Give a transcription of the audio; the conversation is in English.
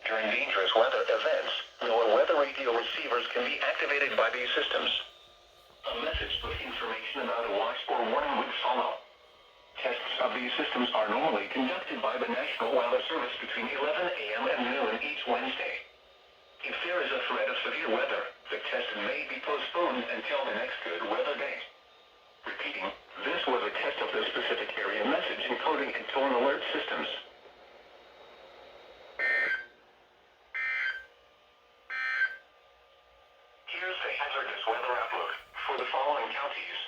During dangerous weather events, no weather radio receivers can be activated by these systems. A message with information about a watch or warning would follow. Tests of these systems are normally conducted by the National Weather Service between 11 a.m. and noon each Wednesday. If there is a threat of severe weather, the test may be postponed until the next good weather day. Repeating, this was a test of the specific area message encoding and tone alert systems. Here's the hazardous weather outlook for the following counties.